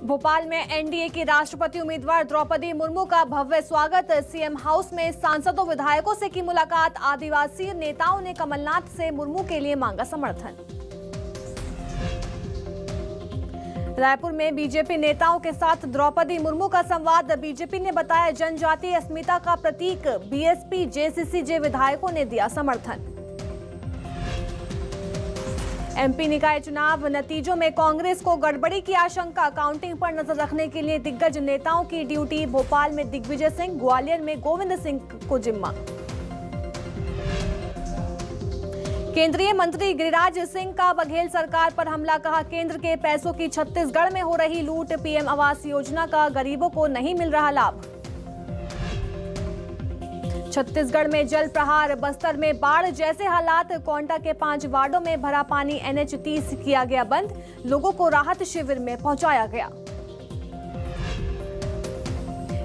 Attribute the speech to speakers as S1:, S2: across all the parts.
S1: भोपाल में एनडीए की राष्ट्रपति उम्मीदवार द्रौपदी मुर्मू का भव्य स्वागत। सीएम हाउस में सांसदों विधायकों से की मुलाकात। आदिवासी नेताओं ने कमलनाथ से मुर्मू के लिए मांगा समर्थन। रायपुर में बीजेपी नेताओं के साथ द्रौपदी मुर्मू का संवाद। बीजेपी ने बताया जनजातीय अस्मिता का प्रतीक। बीएसपी जेसीसीजे विधायकों ने दिया समर्थन। एमपी निकाय चुनाव नतीजों में कांग्रेस को गड़बड़ी की आशंका। काउंटिंग पर नजर रखने के लिए दिग्गज नेताओं की ड्यूटी। भोपाल में दिग्विजय सिंह, ग्वालियर में गोविंद सिंह को जिम्मा। केंद्रीय मंत्री गिरिराज सिंह का बघेल सरकार पर हमला। कहा केंद्र के पैसों की छत्तीसगढ़ में हो रही लूट। पीएम आवास योजना का गरीबों को नहीं मिल रहा लाभ। छत्तीसगढ़ में जल प्रहार। बस्तर में बाढ़ जैसे हालात। कोंटा के 5 वार्डों में भरा पानी। NH30 किया गया बंद। लोगों को राहत शिविर में पहुंचाया गया।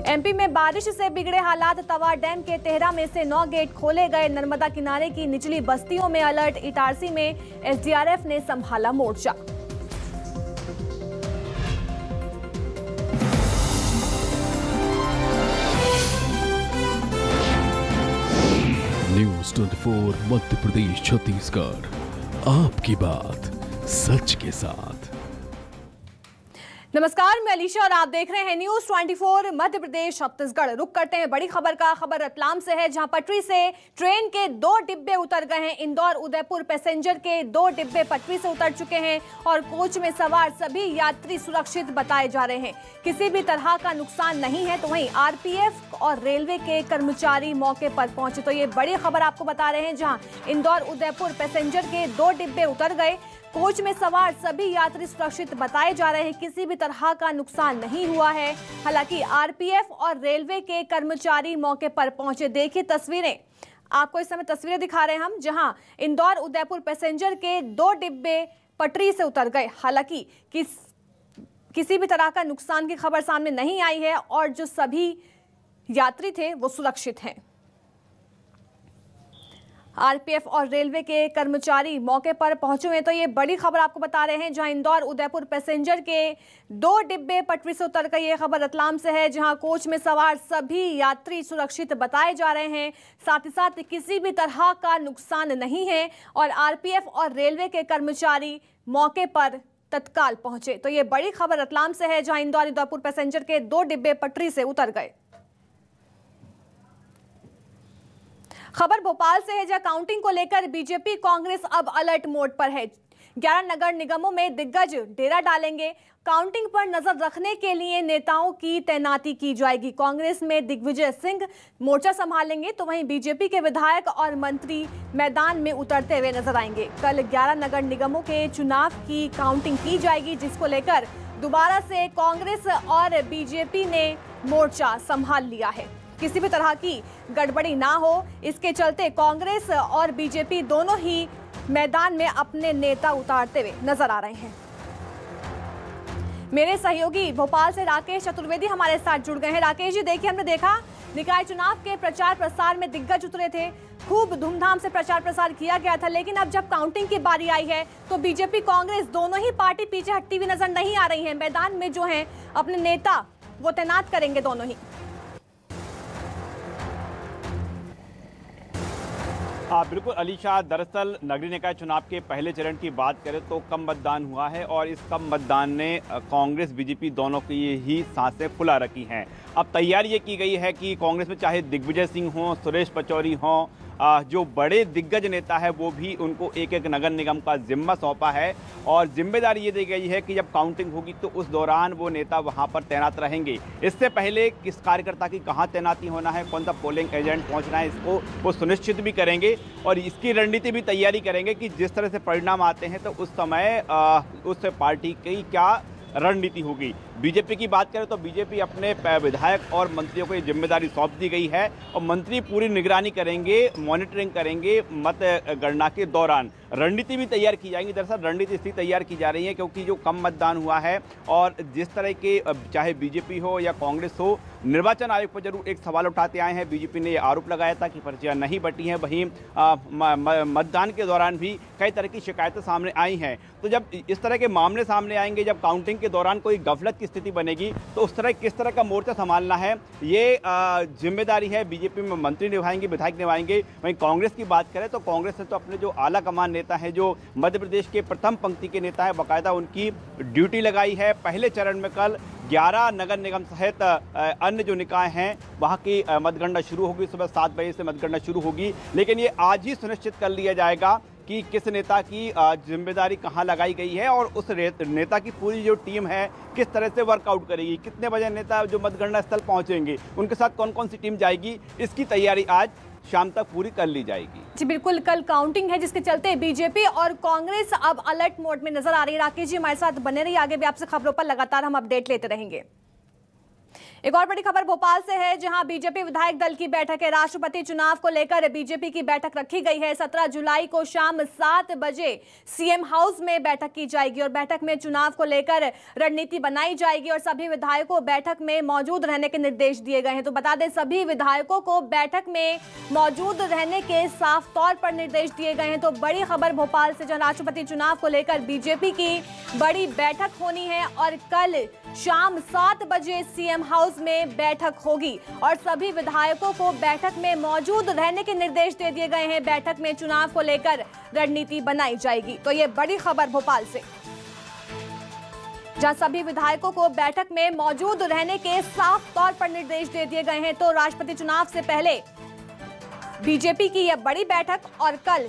S1: एमपी में बारिश से बिगड़े हालात। तवा डैम के तेहरा में से 9 गेट खोले गए। नर्मदा किनारे की निचली बस्तियों में अलर्ट। इटारसी में SDRF ने संभाला मोर्चा।
S2: न्यूज़ 24 मध्य प्रदेश छत्तीसगढ़, आपकी बात सच के साथ।
S1: नमस्कार, मैं अलीशा और आप देख रहे हैं न्यूज़ 24 मध्य प्रदेश छत्तीसगढ़। रुक करते हैं बड़ी खबर का। खबर रतलाम से है, जहां पटरी से ट्रेन के 2 डिब्बे उतर गए हैं। इंदौर उदयपुर पैसेंजर के 2 डिब्बे पटरी से उतर चुके हैं और कोच में सवार सभी यात्री सुरक्षित बताए जा रहे हैं। किसी भी तरह का नुकसान नहीं है। तो वहीं आरपीएफ और रेलवे के कर्मचारी मौके पर पहुंचे। तो ये बड़ी खबर आपको बता रहे हैं, जहां इंदौर उदयपुर पैसेंजर के 2 डिब्बे उतर गए। कोच में सवार सभी यात्री सुरक्षित बताए जा रहे हैं। किसी भी तरह का नुकसान नहीं हुआ है। हालांकि आरपीएफ और रेलवे के कर्मचारी मौके पर पहुंचे। देखिए तस्वीरें, आपको इस समय तस्वीरें दिखा रहे हैं हम, जहां इंदौर उदयपुर पैसेंजर के 2 डिब्बे पटरी से उतर गए। हालांकि किसी भी तरह का नुकसान की खबर सामने नहीं आई है और जो सभी यात्री थे वो सुरक्षित हैं। आरपीएफ और रेलवे के कर्मचारी मौके पर पहुंचे हुए। तो ये बड़ी खबर आपको बता रहे हैं, जहां इंदौर उदयपुर पैसेंजर के 2 डिब्बे पटरी से उतर गए। ये खबर रतलाम से है, जहां कोच में सवार सभी यात्री सुरक्षित बताए जा रहे हैं। साथ ही साथ किसी भी तरह का नुकसान नहीं है और आरपीएफ और रेलवे के कर्मचारी मौके पर तत्काल पहुंचे। तो ये बड़ी खबर रतलाम से है, जहां इंदौर उदयपुर पैसेंजर के 2 डिब्बे पटरी से उतर गए। खबर भोपाल से है, जहां काउंटिंग को लेकर बीजेपी कांग्रेस अब अलर्ट मोड पर है। 11 नगर निगमों में दिग्गज डेरा डालेंगे। काउंटिंग पर नजर रखने के लिए नेताओं की तैनाती की जाएगी। कांग्रेस में दिग्विजय सिंह मोर्चा संभालेंगे, तो वहीं बीजेपी के विधायक और मंत्री मैदान में उतरते हुए नजर आएंगे। कल 11 नगर निगमों के चुनाव की काउंटिंग की जाएगी, जिसको लेकर दोबारा से कांग्रेस और बीजेपी ने मोर्चा संभाल लिया है। किसी भी तरह की गड़बड़ी ना हो, इसके चलते कांग्रेस और बीजेपी दोनों ही मैदान में अपने नेता उतारते हुए नजर आ रहे हैं। मेरे सहयोगी भोपाल से राकेश चतुर्वेदी हमारे साथ जुड़ गए हैं। राकेश जी, देखिए हमने देखा निकाय चुनाव के प्रचार प्रसार में दिग्गज उतरे थे। खूब धूमधाम से प्रचार प्रसार किया गया था, लेकिन अब जब काउंटिंग की बारी आई है तो बीजेपी कांग्रेस दोनों ही पार्टी पीछे हटती हुई नजर नहीं आ रही है। मैदान में जो है अपने नेता वो तैनात करेंगे दोनों ही।
S3: बिल्कुल अलीशा, दरअसल नगरीय निकाय चुनाव के पहले चरण की बात करें तो कम मतदान हुआ है और इस कम मतदान ने कांग्रेस बीजेपी दोनों की ही सांसें फुला रखी हैं। अब तैयारी ये की गई है कि कांग्रेस में चाहे दिग्विजय सिंह हों, सुरेश पचौरी हों, जो बड़े दिग्गज नेता है वो भी उनको एक एक नगर निगम का जिम्मा सौंपा है और जिम्मेदारी ये दी गई है कि जब काउंटिंग होगी तो उस दौरान वो नेता वहां पर तैनात रहेंगे। इससे पहले किस कार्यकर्ता की कहां तैनाती होना है, कौन सा पोलिंग एजेंट पहुंचना है, इसको वो सुनिश्चित भी करेंगे और इसकी रणनीति भी तैयारी करेंगे कि जिस तरह से परिणाम आते हैं तो उस समय उस पार्टी की क्या रणनीति होगी। बीजेपी की बात करें तो बीजेपी अपने विधायक और मंत्रियों को ये जिम्मेदारी सौंप दी गई है और मंत्री पूरी निगरानी करेंगे, मॉनिटरिंग करेंगे मत गणना के दौरान। रणनीति भी तैयार की जाएगी। दरअसल रणनीति इसलिए तैयार की जा रही है क्योंकि जो कम मतदान हुआ है और जिस तरह के चाहे बीजेपी हो या कांग्रेस हो, निर्वाचन आयोग पर जरूर एक सवाल उठाते आए हैं। बीजेपी ने आरोप लगाया था कि पर्चियां नहीं बटी हैं, वहीं मतदान के दौरान भी कई तरह की शिकायतें सामने आई हैं। तो जब इस तरह के मामले सामने आएंगे, जब काउंटिंग के दौरान कोई गफलत की स्थिति बनेगी तो उस तरह किस तरह का मोर्चा संभालना है, ये जिम्मेदारी है बीजेपी में मंत्री निभाएंगे, विधायक निभाएंगे। वहीं कांग्रेस की बात करें तो कांग्रेस ने तो अपने जो आला कमान नेता हैं, जो मध्य प्रदेश के प्रथम पंक्ति के नेता हैं, बाकायदा उनकी ड्यूटी लगाई है। पहले चरण में कल 11 नगर निगम सहित अन्य जो निकाय हैं वहाँ की मतगणना शुरू होगी। सुबह 7 बजे से मतगणना शुरू होगी, लेकिन ये आज ही सुनिश्चित कर लिया जाएगा कि किस नेता की जिम्मेदारी कहाँ लगाई गई है और उस नेता की पूरी जो टीम है किस तरह से वर्कआउट करेगी, कितने बजे नेता जो मतगणना स्थल पहुँचेंगे, उनके साथ कौन कौन सी टीम जाएगी, इसकी तैयारी आज शाम तक पूरी कर ली जाएगी।
S1: जी बिल्कुल, कल काउंटिंग है जिसके चलते बीजेपी और कांग्रेस अब अलर्ट मोड में नजर आ रही है। राकेश जी हमारे साथ बने रहिए, आगे भी आपसे खबरों पर लगातार हम अपडेट लेते रहेंगे। एक और बड़ी खबर भोपाल से है, जहां बीजेपी विधायक दल की बैठक है। राष्ट्रपति चुनाव को लेकर बीजेपी की बैठक रखी गई है। 17 जुलाई को शाम 7 बजे सीएम हाउस में बैठक की जाएगी और बैठक में चुनाव को लेकर रणनीति बनाई जाएगी और सभी विधायकों को बैठक में मौजूद रहने के निर्देश दिए गए हैं। तो बता दें, सभी विधायकों को बैठक में मौजूद रहने के साफ तौर पर निर्देश दिए गए हैं। तो बड़ी खबर भोपाल से, जहां राष्ट्रपति चुनाव को लेकर बीजेपी की बड़ी बैठक होनी है और कल शाम 7 बजे सीएम हाउस में बैठक होगी और सभी विधायकों को बैठक में मौजूद रहने के निर्देश दे दिए गए हैं। बैठक में चुनाव को लेकर रणनीति बनाई जाएगी। तो ये बड़ी खबर भोपाल से, जहां सभी विधायकों को बैठक में मौजूद रहने के साफ तौर पर निर्देश दे दिए गए हैं। तो राष्ट्रपति चुनाव से पहले बीजेपी की यह बड़ी बैठक और कल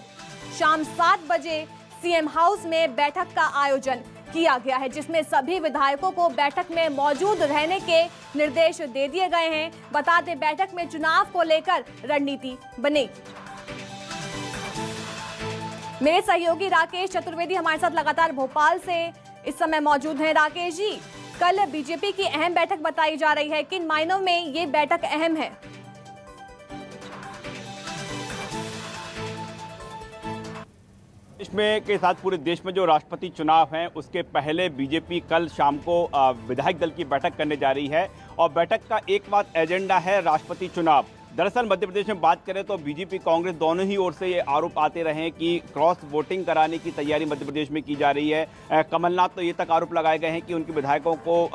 S1: शाम 7 बजे सीएम हाउस में बैठक का आयोजन किया गया है, जिसमें सभी विधायकों को बैठक में मौजूद रहने के निर्देश दे दिए गए हैं। बता दें, बैठक में चुनाव को लेकर रणनीति बनेगी। मेरे सहयोगी राकेश चतुर्वेदी हमारे साथ लगातार भोपाल से इस समय मौजूद हैं। राकेश जी, कल बीजेपी की अहम बैठक बताई जा रही है, किन मायनों में ये बैठक अहम है?
S3: इसमें के साथ पूरे देश में जो राष्ट्रपति चुनाव हैं उसके पहले बीजेपी कल शाम को विधायक दल की बैठक करने जा रही है और बैठक का एकमात्र एजेंडा है राष्ट्रपति चुनाव। दरअसल मध्य प्रदेश में बात करें तो बीजेपी कांग्रेस दोनों ही ओर से ये आरोप आते रहे हैं कि क्रॉस वोटिंग कराने की तैयारी मध्य प्रदेश में की जा रही है। कमलनाथ तो ये तक आरोप लगाए गए हैं कि उनके विधायकों को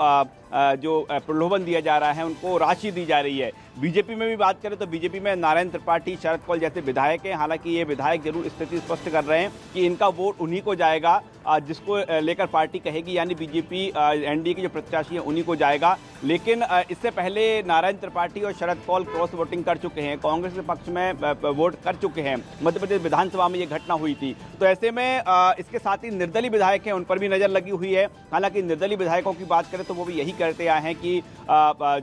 S3: जो प्रलोभन दिया जा रहा है, उनको राशि दी जा रही है। बीजेपी में भी बात करें तो बीजेपी में नारायण त्रिपाठी, शरद कौल जैसे विधायक हैं। हालांकि ये विधायक जरूर स्थिति स्पष्ट कर रहे हैं कि इनका वोट उन्हीं को जाएगा जिसको लेकर पार्टी कहेगी, यानी बीजेपी एनडीए के जो प्रत्याशी हैं उन्हीं को जाएगा। लेकिन इससे पहले नारायण त्रिपाठी और शरद कौल क्रॉस वोटिंग कर चुके हैं, कांग्रेस के पक्ष में वोट कर चुके हैं। मध्य प्रदेश विधानसभा में ये घटना हुई थी। तो ऐसे में इसके साथ ही निर्दलीय विधायक हैं, उन पर भी नजर लगी हुई है। हालांकि निर्दलीय विधायकों की बात करें तो वो भी यही करते आए हैं कि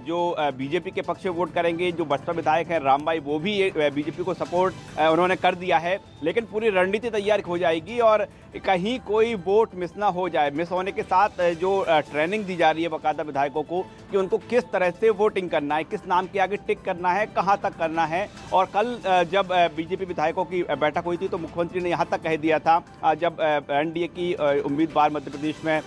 S3: जो बीजेपी के पक्ष में वोट करेंगे। जो बसपा विधायक हैं रामबाई, वो भी बीजेपी को सपोर्ट उन्होंने कर दिया है। लेकिन पूरी रणनीति तैयार हो जाएगी और कहीं कोई वोट मिस ना हो जाए। मिस होने के साथ जो ट्रेनिंग दी जा रही है बाकायदा विधायकों को कि उनको किस तरह से वोटिंग करना है, किस नाम के आगे टिक करना है, कहां तक करना है। और कल जब बीजेपी विधायकों की बैठक हुई थी तो मुख्यमंत्री ने यहां तक कह दिया था, जब एनडीए की उम्मीदवार मध्य प्रदेश में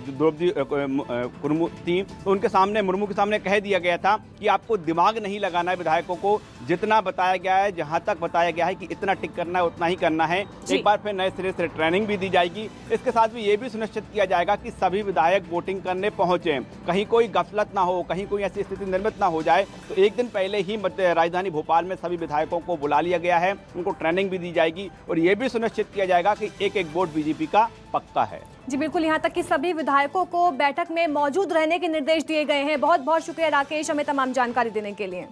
S3: द्रौपदी मुर्मू थी तो उनके सामने, मुर्मू के सामने कह दिया गया था कि आपको दिमाग नहीं लगाना है विधायकों को, जितना बताया गया है, जहां तक बताया गया है कि इतना टिक करना है उतना ही करना है। एक बार फिर नए सिरे से ट्रेनिंग भी दी जाएगी। इसके साथ भी ये भी सुनिश्चित किया जाएगा कि सभी विधायक वोटिंग करने पहुंचे, कहीं कोई गफलत ना हो, कहीं कोई ऐसी स्थिति निर्मित ना हो जाए। तो एक दिन पहले ही राजधानी भोपाल में सभी विधायकों को बुला लिया गया है, उनको ट्रेनिंग भी दी जाएगी और ये भी सुनिश्चित किया जाएगा कि एक एक वोट बीजेपी का पक्का है।
S1: जी बिल्कुल, यहाँ तक कि सभी विधायकों को बैठक में मौजूद रहने के निर्देश दिए गए हैं। बहुत बहुत शुक्रिया राकेश, हमें तमाम जानकारी देने के लिए।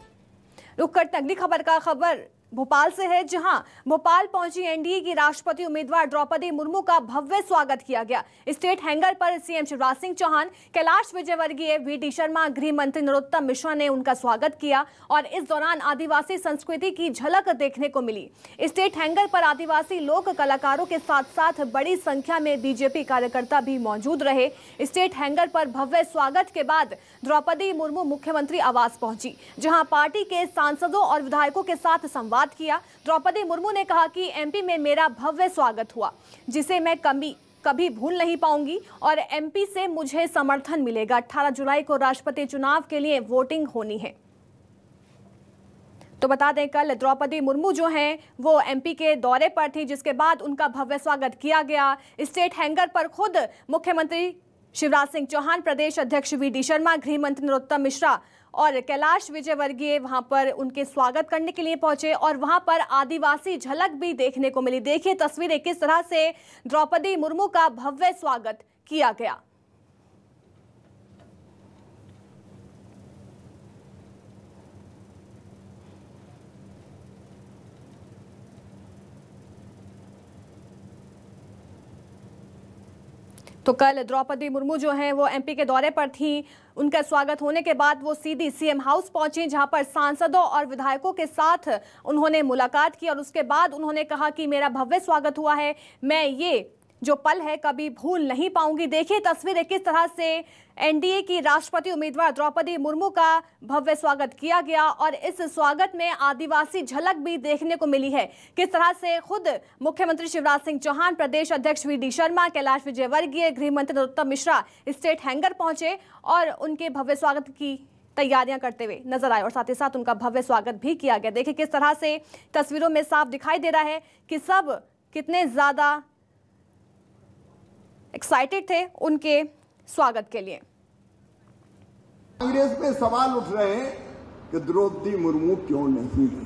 S1: रुक करते अगली खबर का, खबर भोपाल से है, जहां भोपाल पहुंची एनडीए की राष्ट्रपति उम्मीदवार द्रौपदी मुर्मू का भव्य स्वागत किया गया। स्टेट हैंगर पर सीएम शिवराज सिंह चौहान, कैलाश विजयवर्गीय, वीडी शर्मा, गृह मंत्री नरोत्तम मिश्रा ने उनका स्वागत किया और इस दौरान आदिवासी संस्कृति की झलक देखने को मिली। स्टेट हैंगर पर आदिवासी लोक कलाकारों के साथ साथ बड़ी संख्या में बीजेपी कार्यकर्ता भी मौजूद रहे। स्टेट हैंगर पर भव्य स्वागत के बाद द्रौपदी मुर्मू मुख्यमंत्री आवास पहुंची, जहां पार्टी के सांसदों और विधायकों के साथ संवाद किया। द्रौपदी मुर्मू ने कहा कि एमपी में मेरा भव्य स्वागत हुआ, जिसे मैं कभी भूल नहीं पाऊंगी और एमपी से मुझे समर्थन मिलेगा। 18 जुलाई को राष्ट्रपति चुनाव के लिए वोटिंग होनी है। तो बता दें, कल द्रौपदी मुर्मू जो हैं वो एमपी के दौरे पर थी, जिसके बाद उनका भव्य स्वागत किया गया। स्टेट हैंगर पर खुद मुख्यमंत्री शिवराज सिंह चौहान, प्रदेश अध्यक्ष वी डी शर्मा, गृह मंत्री नरोत्तम मिश्रा और कैलाश विजयवर्गीय वहां पर उनके स्वागत करने के लिए पहुंचे और वहां पर आदिवासी झलक भी देखने को मिली। देखिए तस्वीरें किस तरह से द्रौपदी मुर्मू का भव्य स्वागत किया गया। तो कल द्रौपदी मुर्मू जो हैं वो एमपी के दौरे पर थी। उनका स्वागत होने के बाद वो सीधी सीएम हाउस पहुंची, जहां पर सांसदों और विधायकों के साथ उन्होंने मुलाकात की और उसके बाद उन्होंने कहा कि मेरा भव्य स्वागत हुआ है, मैं ये जो पल है कभी भूल नहीं पाऊंगी। देखिए तस्वीरें किस तरह से एनडीए की राष्ट्रपति उम्मीदवार द्रौपदी मुर्मू का भव्य स्वागत किया गया और इस स्वागत में आदिवासी झलक भी देखने को मिली है। किस तरह से खुद मुख्यमंत्री शिवराज सिंह चौहान, प्रदेश अध्यक्ष वी डी शर्मा, कैलाश विजयवर्गीय, गृह मंत्री नरोत्तम मिश्रा स्टेट हैंगर पहुंचे और उनके भव्य स्वागत की तैयारियां करते हुए नजर आए और साथ ही साथ उनका भव्य स्वागत भी किया गया। देखिए किस तरह से तस्वीरों में साफ दिखाई दे रहा है कि सब कितने ज्यादा एक्साइटेड थे उनके स्वागत के लिए।
S4: कांग्रेस पे सवाल उठ रहे हैं कि द्रौपदी मुर्मू क्यों नहीं है।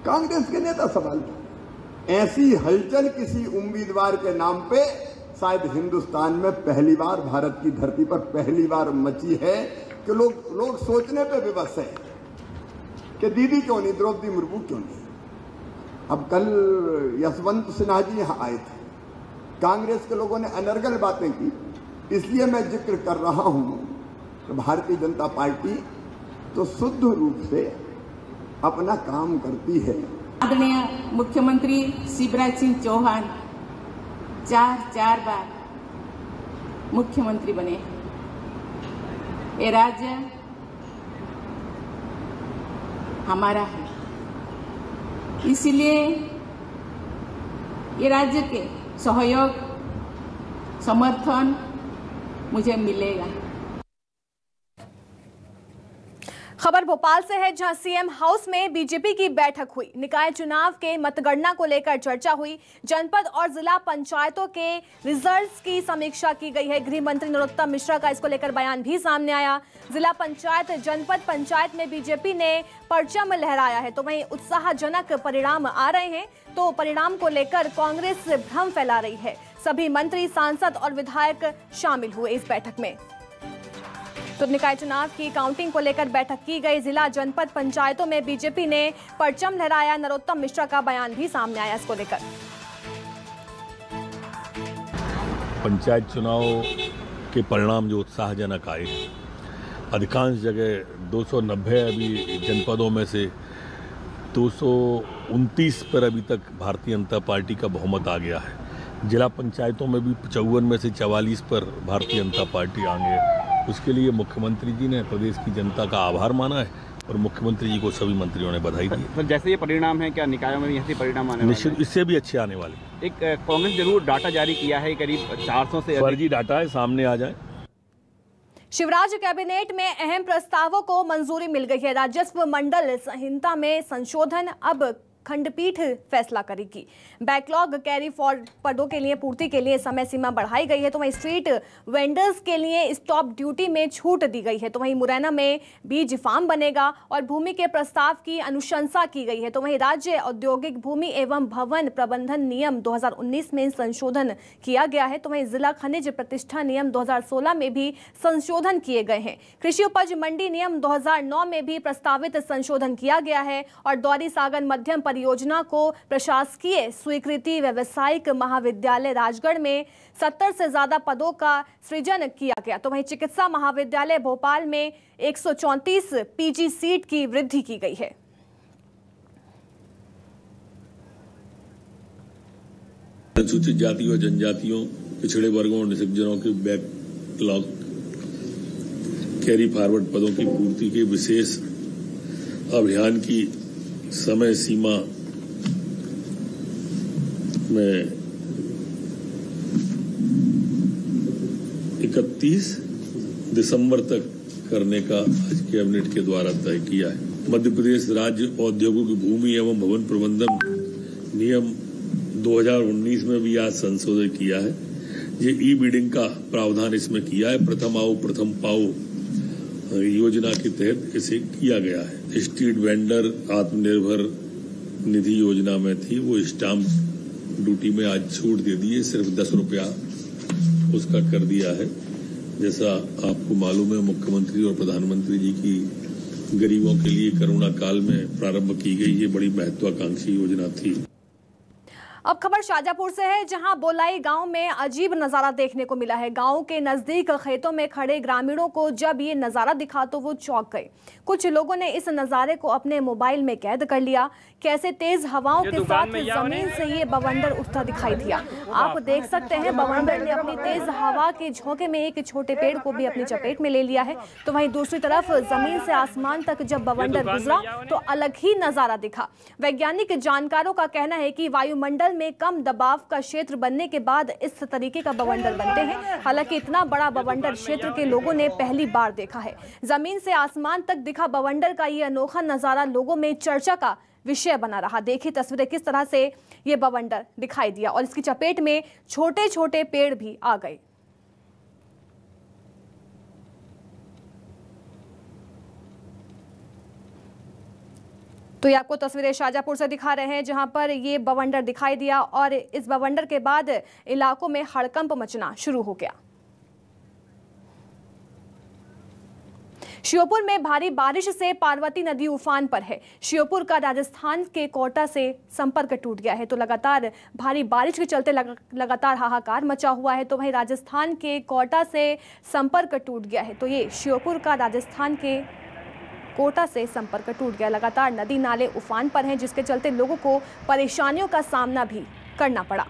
S4: कांग्रेस के नेता सवाल किए। ऐसी हलचल किसी उम्मीदवार के नाम पे शायद हिंदुस्तान में पहली बार, भारत की धरती पर पहली बार मची है कि लोग सोचने पे विवश है कि दीदी क्यों नहीं, द्रौपदी मुर्मू क्यों नहीं। अब कल यशवंत सिन्हा जी यहां आए थे, कांग्रेस के लोगों ने अनर्गल बातें की, इसलिए मैं जिक्र कर रहा हूं कि भारतीय जनता पार्टी तो शुद्ध रूप से अपना काम करती है।
S5: आदरणीय मुख्यमंत्री शिवराज सिंह चौहान चार बार मुख्यमंत्री बने। ये राज्य हमारा है, इसलिए ये राज्य के सहयोग समर्थन मुझे मिलेगा।
S1: खबर भोपाल से है, जहां सीएम हाउस में बीजेपी की बैठक हुई। निकाय चुनाव के मतगणना को लेकर चर्चा हुई। जनपद और जिला पंचायतों के रिजल्ट्स की समीक्षा की गई है। गृह मंत्री नरोत्तम मिश्रा का इसको लेकर बयान भी सामने आया। जिला पंचायत, जनपद पंचायत में बीजेपी ने परचम लहराया है, तो वहीं उत्साहजनक परिणाम आ रहे हैं, तो परिणाम को लेकर कांग्रेस भ्रम फैला रही है। सभी मंत्री, सांसद और विधायक शामिल हुए इस बैठक में। तो निकाय चुनाव की काउंटिंग को लेकर बैठक की गई। जिला, जनपद पंचायतों में बीजेपी ने परचम लहराया। नरोत्तम मिश्रा का बयान भी सामने आया इसको लेकर।
S6: पंचायत चुनाव के परिणाम जो उत्साहजनक आए, अधिकांश जगह 290 अभी जनपदों में से 229 पर अभी तक भारतीय जनता पार्टी का बहुमत आ गया है। जिला पंचायतों में भी 54 में से 44 पर भारतीय जनता पार्टी आ गई। उसके लिए मुख्यमंत्री जी ने प्रदेश की जनता का आभार माना है और मुख्यमंत्री जी को सभी मंत्रियों ने बधाई दी।
S3: सर, जैसे ये परिणाम है, क्या निकायों में भी ऐसे परिणाम आने वाले हैं?
S6: निश्चित इससे भी अच्छे आने वाले।
S3: एक कांग्रेस जरूर डाटा जारी किया है, करीब 400 से
S6: फर्जी डाटा है, सामने आ जाए।
S1: शिवराज कैबिनेट में अहम प्रस्तावों को मंजूरी मिल गई है। राजस्व मंडल संहिता में संशोधन, अब खंडपीठ फैसला करेगी। बैकलॉग कैरी फॉरवर्ड पदों के लिए पूर्ति के लिए समय सीमा बढ़ाई गई है। तो वहीं स्ट्रीट वेंडर्स के लिए स्टॉप ड्यूटी में छूट दी गई है। तो वहीं मुरैना में बीज फार्म बनेगा और भूमि के प्रस्ताव की अनुशंसा की गई है। तो वहीं राज्य औद्योगिक भूमि एवं भवन प्रबंधन नियम 2019 में संशोधन किया गया है। तो वहीं जिला खनिज प्रतिष्ठा नियम 2016 में भी संशोधन किए गए हैं। कृषि उपज मंडी नियम 2009 में भी प्रस्तावित संशोधन किया गया है और दौरी सागर मध्यम परियोजना को प्रशासकीय स्वीकृति। व्यावसायिक महाविद्यालय राजगढ़ में 70 से ज्यादा पदों का सृजन किया गया। तो वहीं चिकित्सा महाविद्यालय भोपाल में 134 पीजी सीट की वृद्धि की गई है।
S6: अनुसूचित जाति व जनजातियों, पिछड़े वर्गों और निःशक्तजनों के बैकलॉग कैरी फॉरवर्ड पदों की पूर्ति के विशेष अभियान की समय सीमा में 31 दिसंबर तक करने का आज कैबिनेट के द्वारा तय किया है। मध्य प्रदेश राज्य औद्योगिक भूमि एवं भवन प्रबंधन नियम 2019 में भी आज संशोधन किया है। ये ई बिडिंग का प्रावधान इसमें किया है। प्रथम आओ प्रथम पाओ योजना के तहत इसे किया गया है। स्ट्रीट वेंडर आत्मनिर्भर निधि योजना में थी, वो स्टाम्प ड्यूटी में आज छूट दे दी है, सिर्फ 10 रुपया उसका कर दिया है। जैसा आपको मालूम है, मुख्यमंत्री और प्रधानमंत्री जी की गरीबों के लिए कोरोना काल में प्रारंभ की गई ये बड़ी महत्वाकांक्षी योजना थी।
S1: अब खबर शाजापुर से है, जहां बोलाई गांव में अजीब नजारा देखने को मिला है। गांव के नजदीक खेतों में खड़े ग्रामीणों को जब ये नजारा दिखा तो वो चौंक गए। कुछ लोगों ने इस नजारे को अपने मोबाइल में कैद कर लिया। कैसे तेज हवाओं के साथ जमीन से ये बवंडर उठता दिखाई दिया। आप देख सकते हैं, बवंडर ने अपनी तेज हवा के झोंके में एक छोटे पेड़ को भी अपनी चपेट में ले लिया है। तो वहीं दूसरी तरफ जमीन से आसमान तक जब बवंडर गुजरा तो अलग ही नजारा दिखा। वैज्ञानिक जानकारों का कहना है कि वायुमंडल में कम दबाव का क्षेत्र बनने के बाद इस तरीके का बवंडर बनते हैं। हालांकि इतना बड़ा बवंडर क्षेत्र के लोगों ने पहली बार देखा है। जमीन से आसमान तक दिखा बवंडर का ये अनोखा नजारा लोगों में चर्चा का विषय बना रहा। देखिए तस्वीरें किस तरह से ये बवंडर दिखाई दिया और इसकी चपेट में छोटे छोटे पेड़ भी आ गए। तो ये आपको तस्वीरें शाजापुर से दिखा रहे हैं, जहां पर ये बवंडर दिखाई दिया और इस बवंडर के बाद इलाकों में हड़कंप मचना शुरू हो गया। श्योपुर में भारी बारिश से पार्वती नदी उफान पर है। श्योपुर का राजस्थान के कोटा से संपर्क टूट गया है। तो लगातार भारी बारिश के चलते लगातार हाहाकार मचा हुआ है। तो वहीं राजस्थान के कोटा से संपर्क टूट गया है। तो ये श्योपुर का राजस्थान के कोटा से संपर्क टूट गया। लगातार नदी नाले उफान पर हैं, जिसके चलते लोगों को परेशानियों का सामना भी करना पड़ा।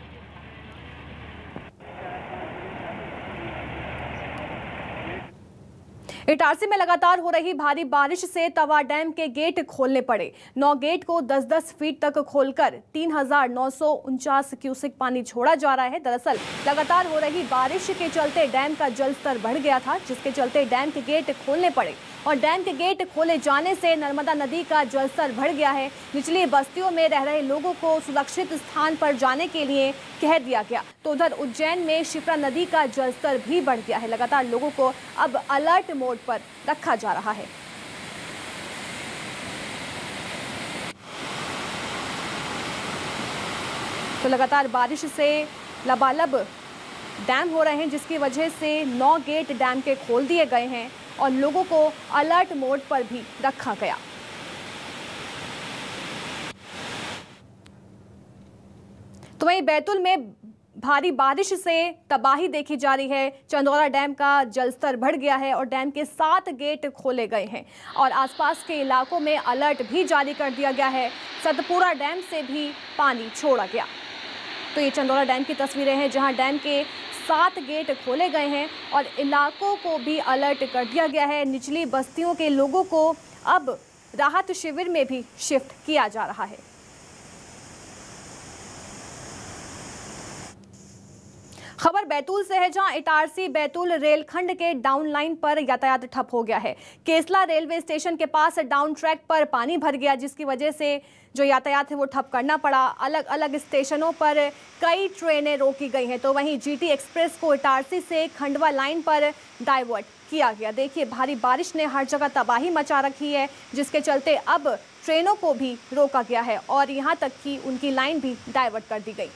S1: इटारसी में लगातार हो रही भारी बारिश से तवा डैम के गेट खोलने पड़े। 9 गेट को 10-10 फीट तक खोलकर 3949 क्यूसेक पानी छोड़ा जा रहा है। दरअसल लगातार हो रही बारिश के चलते डैम का जलस्तर बढ़ गया था, जिसके चलते डैम के गेट खोलने पड़े और डैम के गेट खोले जाने से नर्मदा नदी का जलस्तर बढ़ गया है। निचली बस्तियों में रह रहे लोगों को सुरक्षित स्थान पर जाने के लिए कह दिया गया। तो उधर उज्जैन में शिप्रा नदी का जलस्तर भी बढ़ गया है। लगातार लोगों को अब अलर्ट मोड पर रखा जा रहा है। तो लगातार बारिश से लबालब डैम हो रहे हैं, जिसकी वजह से 9 गेट डैम के खोल दिए गए हैं और लोगों को अलर्ट मोड पर भी रखा गया। तो वहीं बैतूल में भारी बारिश से तबाही देखी जा रही है। चंदौरा डैम का जलस्तर बढ़ गया है और डैम के 7 गेट खोले गए हैं और आसपास के इलाकों में अलर्ट भी जारी कर दिया गया है। सतपुरा डैम से भी पानी छोड़ा गया। तो ये चंदौरा डैम की तस्वीरें हैं, जहां डैम के 7 गेट खोले गए हैं और इलाकों को भी अलर्ट कर दिया गया है। निचली बस्तियों के लोगों को अब राहत शिविर में भी शिफ्ट किया जा रहा है। खबर बैतूल से है, जहां इटारसी बैतूल रेलखंड के डाउन लाइन पर यातायात ठप हो गया है। केसला रेलवे स्टेशन के पास डाउन ट्रैक पर पानी भर गया, जिसकी वजह से जो यातायात है वो ठप करना पड़ा। अलग अलग स्टेशनों पर कई ट्रेनें रोकी गई हैं। तो वहीं जीटी एक्सप्रेस को इटारसी से खंडवा लाइन पर डाइवर्ट किया गया। देखिए भारी बारिश ने हर जगह तबाही मचा रखी है, जिसके चलते अब ट्रेनों को भी रोका गया है और यहाँ तक कि उनकी लाइन भी डाइवर्ट कर दी गई।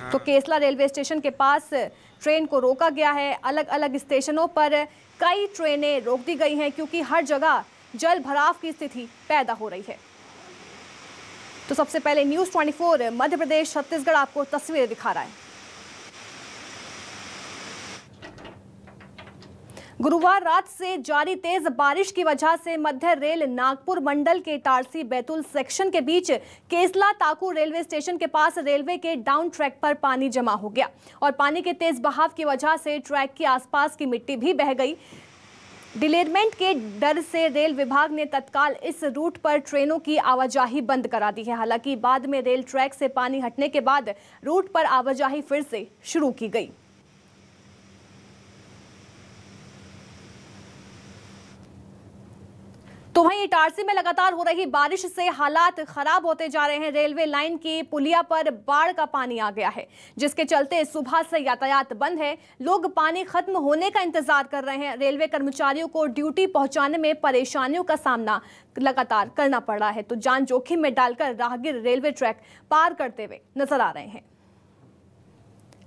S1: तो केसला रेलवे स्टेशन के पास ट्रेन को रोका गया है। अलग अलग स्टेशनों पर कई ट्रेनें रोक दी गई हैं, क्योंकि हर जगह जल भराव की स्थिति पैदा हो रही है। तो सबसे पहले न्यूज़ 24 मध्य प्रदेश छत्तीसगढ़ आपको तस्वीरें दिखा रहा है। गुरुवार रात से जारी तेज बारिश की वजह से मध्य रेल नागपुर मंडल के इटारसी बैतूल सेक्शन के बीच केसला ताकू रेलवे स्टेशन के पास रेलवे के डाउन ट्रैक पर पानी जमा हो गया और पानी के तेज बहाव की वजह से ट्रैक के आसपास की मिट्टी भी बह गई। डिलेरमेंट के डर से रेल विभाग ने तत्काल इस रूट पर ट्रेनों की आवाजाही बंद करा दी है। हालांकि बाद में रेल ट्रैक से पानी हटने के बाद रूट पर आवाजाही फिर से शुरू की गई। तो तो वहीं इटारसी में लगातार हो रही बारिश से हालात खराब होते जा रहे हैं। रेलवे लाइन की पुलिया पर बाढ़ का पानी आ गया है, जिसके चलते सुबह से यातायात बंद है। लोग पानी खत्म होने का इंतजार कर रहे हैं। रेलवे कर्मचारियों को ड्यूटी पहुंचाने में परेशानियों का सामना लगातार करना पड़ रहा है, तो जान जोखिम में डालकर राहगीर रेलवे ट्रैक पार करते हुए नजर आ रहे हैं।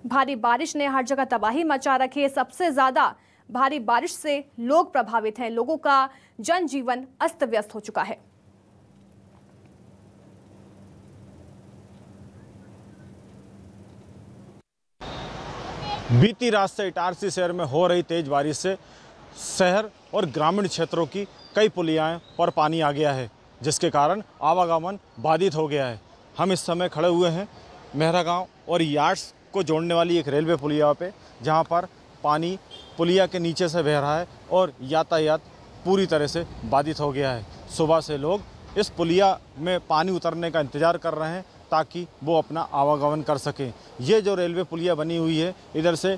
S1: भारी बारिश ने हर जगह तबाही मचा रखी है। सबसे ज्यादा भारी बारिश से लोग प्रभावित हैं। लोगों का जनजीवन अस्त व्यस्त हो चुका है।
S7: बीती रात से इटारसी शहर में हो रही तेज बारिश से शहर और ग्रामीण क्षेत्रों की कई पुलियाएं पर पानी आ गया है, जिसके कारण आवागमन बाधित हो गया है। हम इस समय खड़े हुए हैं मेहरा गांव और यार्ड्स को जोड़ने वाली एक रेलवे पुलिया पे, जहां पर पानी पुलिया के नीचे से बह रहा है और यातायात पूरी तरह से बाधित हो गया है। सुबह से लोग इस पुलिया में पानी उतरने का इंतज़ार कर रहे हैं ताकि वो अपना आवागमन कर सकें। ये जो रेलवे पुलिया बनी हुई है, इधर से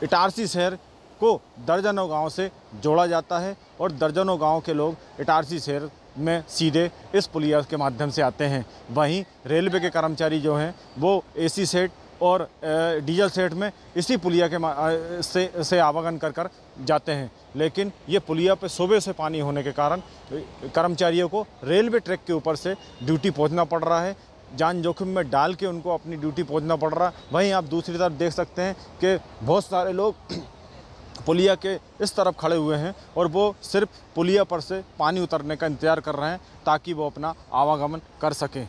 S7: इटारसी शहर को दर्जनों गांव से जोड़ा जाता है और दर्जनों गांव के लोग इटारसी शहर में सीधे इस पुलिया के माध्यम से आते हैं। वहीं रेलवे के कर्मचारी जो हैं वो एसी सेट और डीजल सेट में इसी पुलिया के से आवागमन कर जाते हैं, लेकिन ये पुलिया पे सुबह से पानी होने के कारण कर्मचारियों को रेलवे ट्रैक के ऊपर से ड्यूटी पहुंचना पड़ रहा है। जान जोखिम में डाल के उनको अपनी ड्यूटी पहुंचना पड़ रहा है। वहीं आप दूसरी तरफ देख सकते हैं कि बहुत सारे लोग पुलिया के इस तरफ खड़े हुए हैं और वो सिर्फ पुलिया पर से पानी उतरने का इंतजार कर रहे हैं ताकि वो अपना आवागमन कर सकें।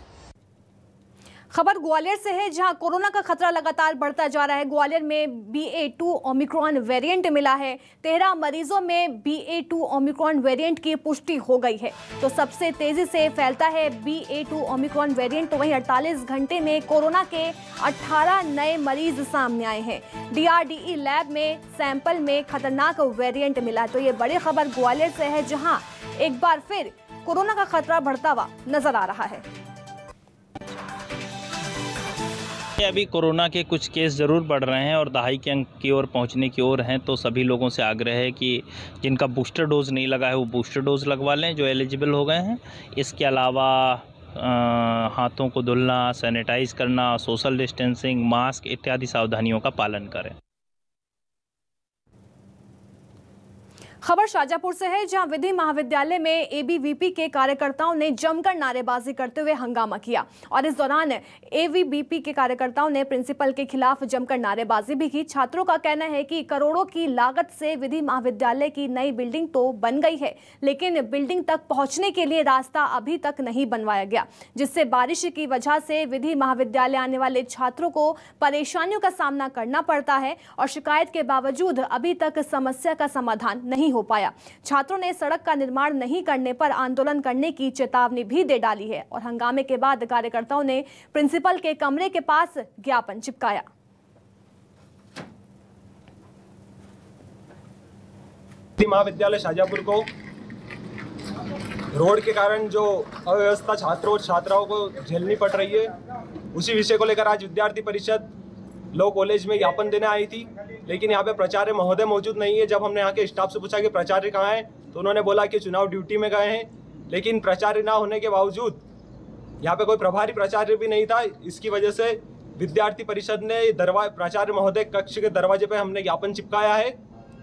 S1: खबर ग्वालियर से है, जहां कोरोना का खतरा लगातार बढ़ता जा रहा है। ग्वालियर में BA.2 ओमिक्रॉन वेरिएंट मिला है। 13 मरीजों में BA.2 ओमिक्रॉन वेरिएंट की पुष्टि हो गई है। तो सबसे तेजी से फैलता है BA.2 ओमिक्रॉन वेरिएंट। तो वहीं 48 घंटे में कोरोना के 18 नए मरीज सामने आए हैं। DRDE लैब में सैंपल में खतरनाक वेरिएंट मिला। तो ये बड़ी खबर ग्वालियर से है, जहां एक बार फिर कोरोना का खतरा बढ़ता हुआ नजर आ रहा है।
S8: अभी कोरोना के कुछ केस ज़रूर बढ़ रहे हैं और दहाई के अंक की ओर पहुंचने की ओर हैं, तो सभी लोगों से आग्रह है कि जिनका बूस्टर डोज नहीं लगा है वो बूस्टर डोज लगवा लें, जो एलिजिबल हो गए हैं। इसके अलावा हाथों को धुलना, सैनिटाइज करना, सोशल डिस्टेंसिंग, मास्क इत्यादि सावधानियों का पालन करें।
S1: खबर शाजापुर से है, जहां विधि महाविद्यालय में ABVP के कार्यकर्ताओं ने जमकर नारेबाजी करते हुए हंगामा किया और इस दौरान ABVP के कार्यकर्ताओं ने प्रिंसिपल के खिलाफ जमकर नारेबाजी भी की। छात्रों का कहना है कि करोड़ों की लागत से विधि महाविद्यालय की नई बिल्डिंग तो बन गई है, लेकिन बिल्डिंग तक पहुंचने के लिए रास्ता अभी तक नहीं बनवाया गया, जिससे बारिश की वजह से विधि महाविद्यालय आने वाले छात्रों को परेशानियों का सामना करना पड़ता है और शिकायत के बावजूद अभी तक समस्या का समाधान नहीं हो पाया। छात्रों ने सड़क का निर्माण नहीं करने पर आंदोलन करने की चेतावनी भी दे डाली है और हंगामे के बाद कार्यकर्ताओं ने प्रिंसिपल के कमरे के पास ज्ञापन चिपकाया।
S9: महाविद्यालय शाजापुर को रोड के कारण जो अव्यवस्था छात्रों और छात्राओं को झेलनी पड़ रही है, उसी विषय को लेकर आज विद्यार्थी परिषद लॉ कॉलेज में ज्ञापन देने आई थी, लेकिन यहाँ पे प्राचार्य महोदय मौजूद नहीं है। जब हमने यहाँ के स्टाफ से पूछा कि प्राचार्य कहाँ हैं, तो उन्होंने बोला कि चुनाव ड्यूटी में गए हैं, लेकिन प्राचार्य ना होने के बावजूद यहाँ पे कोई प्रभारी प्राचार्य भी नहीं था। इसकी वजह से विद्यार्थी परिषद ने प्राचार्य महोदय कक्ष के दरवाजे पर हमने ज्ञापन चिपकाया है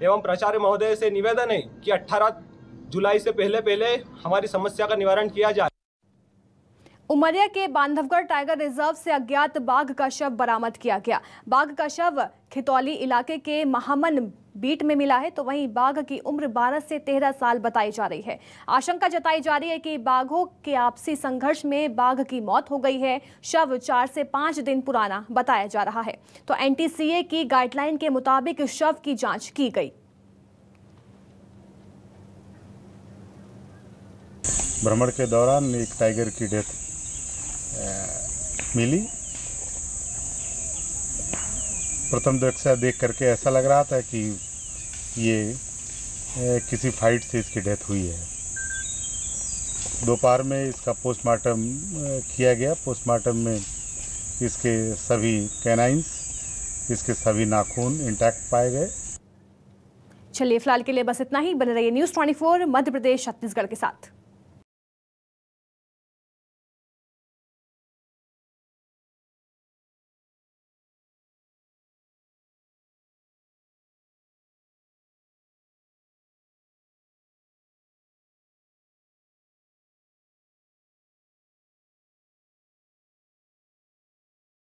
S9: एवं प्राचार्य महोदय से निवेदन है कि 18 जुलाई से पहले हमारी समस्या का निवारण किया जाए।
S1: उमरिया के बांधवगढ़ टाइगर रिजर्व से अज्ञात बाघ का शव बरामद किया गया। बाघ का शव खितौली इलाके के महामन बीट में मिला है। तो वहीं बाघ की उम्र 12 से 13 साल बताई जा रही है। आशंका जताई जा रही है कि बाघों के आपसी संघर्ष में बाघ की मौत हो गई है। शव 4 से 5 दिन पुराना बताया जा रहा है। तो NTCA की गाइडलाइन के मुताबिक शव की जांच की गई।
S10: भ्रमण के दौरान एक टाइगर की डेथ मिली। प्रथम दृष्टया देख करके ऐसा लग रहा था कि ये किसी फाइट से इसकी डेथ हुई है। दोपहर में इसका पोस्टमार्टम किया गया। पोस्टमार्टम में इसके सभी कैनाइंस, इसके सभी नाखून इंटैक्ट पाए गए।
S1: चलिए फिलहाल के लिए बस इतना ही। बने रहिए न्यूज़ 24 मध्य प्रदेश छत्तीसगढ़ के साथ।